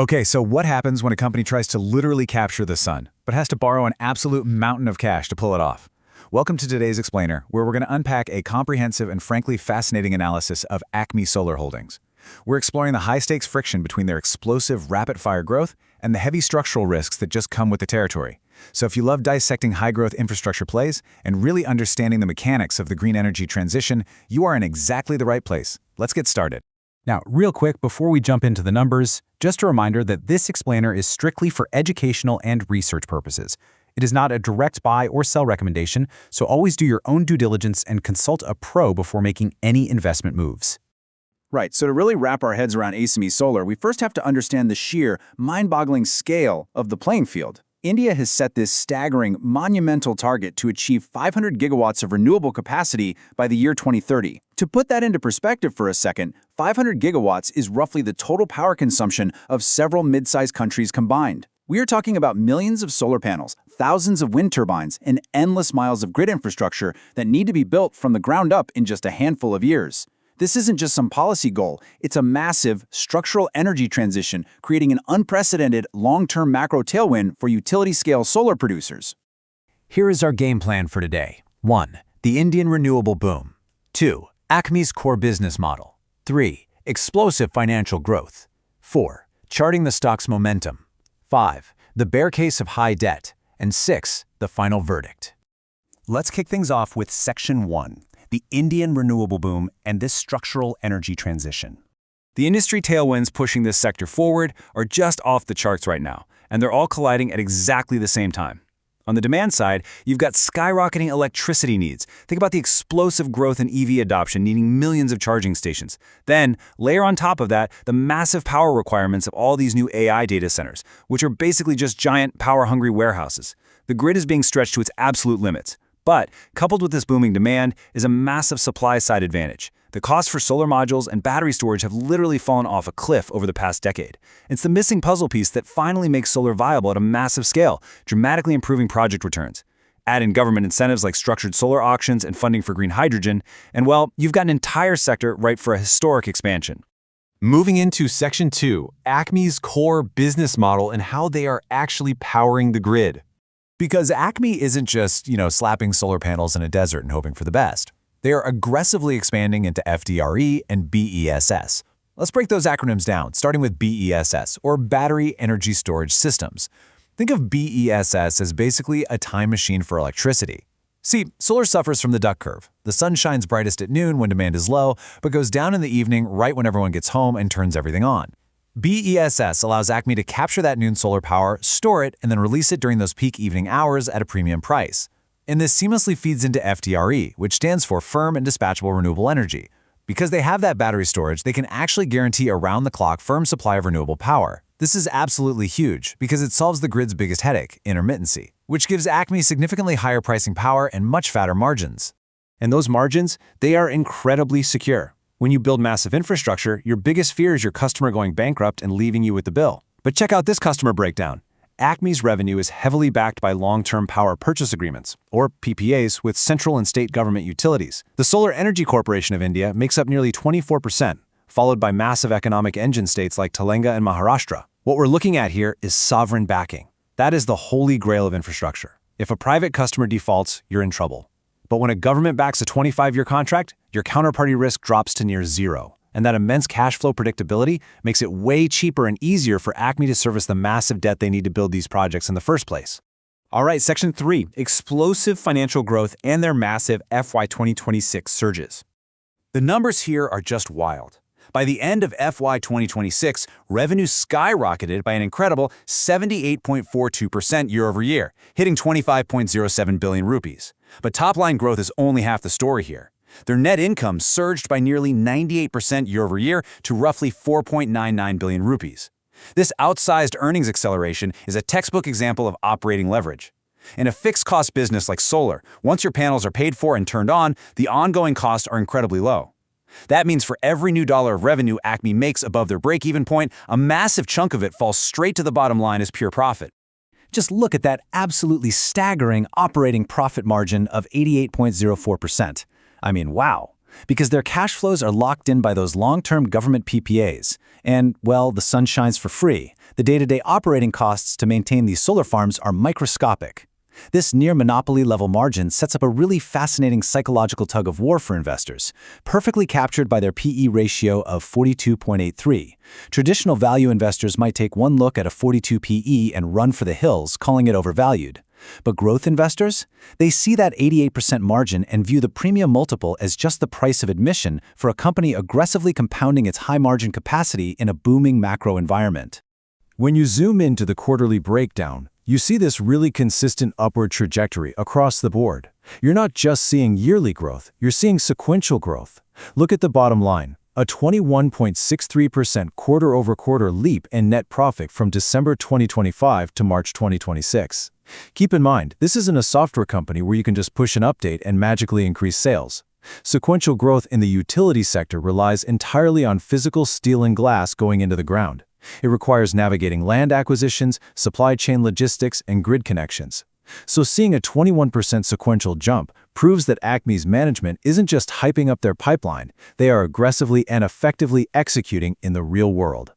Okay, so what happens when a company tries to literally capture the sun, but has to borrow an absolute mountain of cash to pull it off? Welcome to today's Explainer, where we're going to unpack a comprehensive and frankly fascinating analysis of ACME Solar Holdings. We're exploring the high-stakes friction between their explosive, rapid-fire growth and the heavy structural risks that just come with the territory. So if you love dissecting high-growth infrastructure plays and really understanding the mechanics of the green energy transition, you are in exactly the right place. Let's get started. Now, real quick, before we jump into the numbers, just a reminder that this explainer is strictly for educational and research purposes. It is not a direct buy or sell recommendation, so always do your own due diligence and consult a pro before making any investment moves. Right, so to really wrap our heads around ACME Solar, we first have to understand the sheer, mind-boggling scale of the playing field. India has set this staggering, monumental target to achieve 500 gigawatts of renewable capacity by the year 2030. To put that into perspective for a second, 500 gigawatts is roughly the total power consumption of several mid-sized countries combined. We are talking about millions of solar panels, thousands of wind turbines, and endless miles of grid infrastructure that need to be built from the ground up in just a handful of years. This isn't just some policy goal, it's a massive, structural energy transition, creating an unprecedented, long-term macro tailwind for utility-scale solar producers. Here is our game plan for today. 1. The Indian renewable boom. 2. ACME's core business model. 3. Explosive financial growth. 4. Charting the stock's momentum. 5. The bear case of high debt. And 6. The final verdict. Let's kick things off with Section 1. The Indian renewable boom and this structural energy transition. The industry tailwinds pushing this sector forward are just off the charts right now, and they're all colliding at exactly the same time. On the demand side, you've got skyrocketing electricity needs. Think about the explosive growth in EV adoption needing millions of charging stations. Then, layer on top of that the massive power requirements of all these new AI data centers, which are basically just giant, power-hungry warehouses. The grid is being stretched to its absolute limits. But, coupled with this booming demand, is a massive supply-side advantage. The costs for solar modules and battery storage have literally fallen off a cliff over the past decade. It's the missing puzzle piece that finally makes solar viable at a massive scale, dramatically improving project returns. Add in government incentives like structured solar auctions and funding for green hydrogen, and well, you've got an entire sector ripe for a historic expansion. Moving into Section 2, ACME's core business model and how they are actually powering the grid. Because ACME isn't just, slapping solar panels in a desert and hoping for the best. They are aggressively expanding into FDRE and BESS. Let's break those acronyms down, starting with BESS, or Battery Energy Storage Systems. Think of BESS as basically a time machine for electricity. See, solar suffers from the duck curve. The sun shines brightest at noon when demand is low, but goes down in the evening right when everyone gets home and turns everything on. BESS allows ACME to capture that noon solar power, store it, and then release it during those peak evening hours at a premium price. And this seamlessly feeds into FDRE, which stands for Firm and Dispatchable Renewable Energy. Because they have that battery storage, they can actually guarantee around-the-clock firm supply of renewable power. This is absolutely huge because it solves the grid's biggest headache, intermittency, which gives ACME significantly higher pricing power and much fatter margins. And those margins, they are incredibly secure. When you build massive infrastructure, your biggest fear is your customer going bankrupt and leaving you with the bill. But check out this customer breakdown. ACME's revenue is heavily backed by long-term power purchase agreements, or PPAs, with central and state government utilities. The Solar Energy Corporation of India makes up nearly 24%, followed by massive economic engine states like Telangana and Maharashtra. What we're looking at here is sovereign backing. That is the holy grail of infrastructure. If a private customer defaults, you're in trouble. But when a government backs a 25-year contract, your counterparty risk drops to near zero. And that immense cash flow predictability makes it way cheaper and easier for ACME to service the massive debt they need to build these projects in the first place. All right, Section 3, explosive financial growth and their massive FY 2026 surges. The numbers here are just wild. By the end of FY 2026, revenue skyrocketed by an incredible 78.42% year-over-year, hitting 25.07 billion rupees. But top-line growth is only half the story here. Their net income surged by nearly 98% year-over-year to roughly 4.99 billion rupees. This outsized earnings acceleration is a textbook example of operating leverage. In a fixed-cost business like solar, once your panels are paid for and turned on, the ongoing costs are incredibly low. That means for every new dollar of revenue ACME makes above their break-even point, a massive chunk of it falls straight to the bottom line as pure profit. Just look at that absolutely staggering operating profit margin of 88.04%. I mean, wow. Because their cash flows are locked in by those long-term government PPAs. And, well, the sun shines for free. The day-to-day operating costs to maintain these solar farms are microscopic. This near-monopoly level margin sets up a really fascinating psychological tug-of-war for investors, perfectly captured by their PE ratio of 42.83. Traditional value investors might take one look at a 42 PE and run for the hills, calling it overvalued. But growth investors? They see that 88% margin and view the premium multiple as just the price of admission for a company aggressively compounding its high-margin capacity in a booming macro environment. When you zoom into the quarterly breakdown, you see this really consistent upward trajectory across the board. You're not just seeing yearly growth, you're seeing sequential growth. Look at the bottom line, a 21.63% quarter-over-quarter leap in net profit from December 2025 to March 2026. Keep in mind, this isn't a software company where you can just push an update and magically increase sales. Sequential growth in the utility sector relies entirely on physical steel and glass going into the ground. It requires navigating land acquisitions, supply chain logistics, and grid connections. So seeing a 21% sequential jump proves that ACME's management isn't just hyping up their pipeline, they are aggressively and effectively executing in the real world.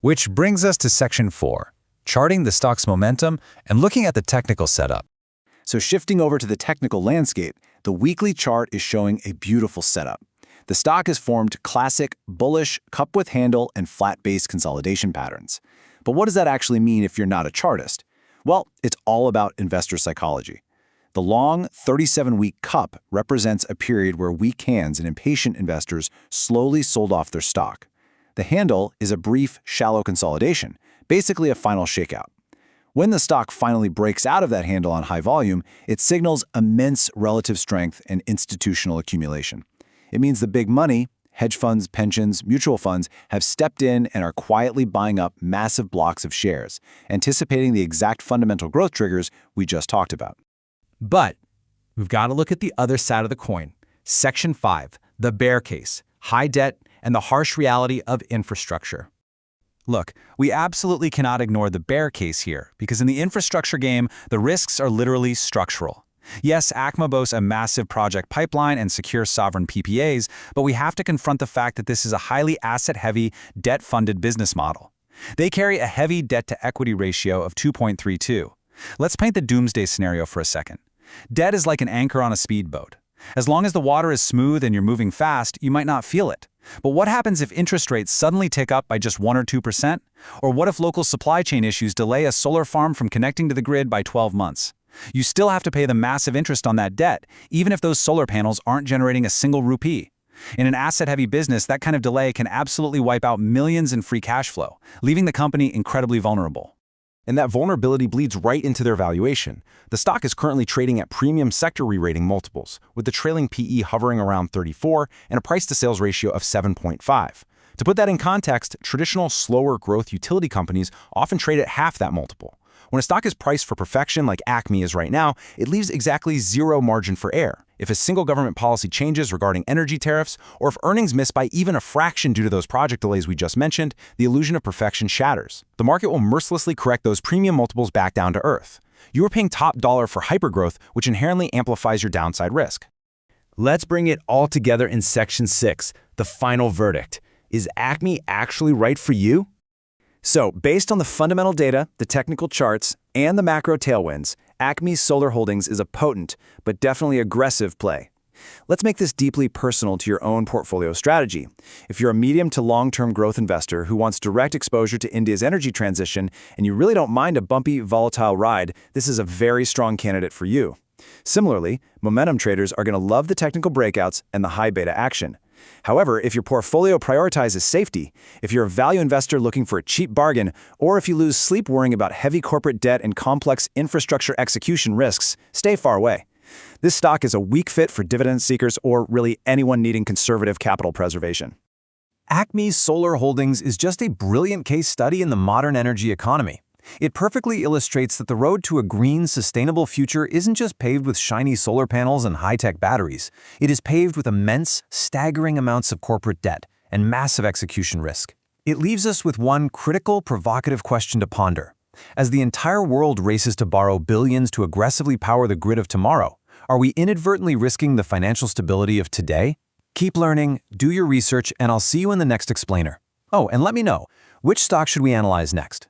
Which brings us to Section 4, charting the stock's momentum and looking at the technical setup. So shifting over to the technical landscape, the weekly chart is showing a beautiful setup. The stock has formed classic, bullish, cup with handle, and flat base consolidation patterns. But what does that actually mean if you're not a chartist? Well, it's all about investor psychology. The long 37-week cup represents a period where weak hands and impatient investors slowly sold off their stock. The handle is a brief, shallow consolidation, basically a final shakeout. When the stock finally breaks out of that handle on high volume, it signals immense relative strength and institutional accumulation. It means the big money, hedge funds, pensions, mutual funds, have stepped in and are quietly buying up massive blocks of shares, anticipating the exact fundamental growth triggers we just talked about. But we've got to look at the other side of the coin. Section 5, the bear case, high debt, and the harsh reality of infrastructure. Look, we absolutely cannot ignore the bear case here, because in the infrastructure game, the risks are literally structural. Yes, ACME boasts a massive project pipeline and secure sovereign PPAs, but we have to confront the fact that this is a highly asset-heavy, debt-funded business model. They carry a heavy debt-to-equity ratio of 2.32. Let's paint the doomsday scenario for a second. Debt is like an anchor on a speedboat. As long as the water is smooth and you're moving fast, you might not feel it. But what happens if interest rates suddenly tick up by just 1 or 2%? Or what if local supply chain issues delay a solar farm from connecting to the grid by 12 months? You still have to pay the massive interest on that debt, even if those solar panels aren't generating a single rupee. In an asset-heavy business, that kind of delay can absolutely wipe out millions in free cash flow, leaving the company incredibly vulnerable. And that vulnerability bleeds right into their valuation. The stock is currently trading at premium sector re-rating multiples, with the trailing PE hovering around 34 and a price-to-sales ratio of 7.5. To put that in context, traditional, slower growth utility companies often trade at half that multiple. When a stock is priced for perfection like ACME is right now, it leaves exactly zero margin for error. If a single government policy changes regarding energy tariffs, or if earnings miss by even a fraction due to those project delays we just mentioned, the illusion of perfection shatters. The market will mercilessly correct those premium multiples back down to earth. You are paying top dollar for hypergrowth, which inherently amplifies your downside risk. Let's bring it all together in Section 6, the final verdict. Is ACME actually right for you? So, based on the fundamental data, the technical charts, and the macro tailwinds, ACME Solar Holdings is a potent, but definitely aggressive play. Let's make this deeply personal to your own portfolio strategy. If you're a medium to long-term growth investor who wants direct exposure to India's energy transition, and you really don't mind a bumpy, volatile ride, this is a very strong candidate for you. Similarly, momentum traders are going to love the technical breakouts and the high beta action. However, if your portfolio prioritizes safety, if you're a value investor looking for a cheap bargain, or if you lose sleep worrying about heavy corporate debt and complex infrastructure execution risks, stay far away. This stock is a weak fit for dividend seekers or really anyone needing conservative capital preservation. ACME Solar Holdings is just a brilliant case study in the modern energy economy. It perfectly illustrates that the road to a green, sustainable future isn't just paved with shiny solar panels and high-tech batteries. It is paved with immense, staggering amounts of corporate debt and massive execution risk. It leaves us with one critical, provocative question to ponder. As the entire world races to borrow billions to aggressively power the grid of tomorrow, are we inadvertently risking the financial stability of today? Keep learning, do your research, and I'll see you in the next explainer. Oh, and let me know, which stock should we analyze next?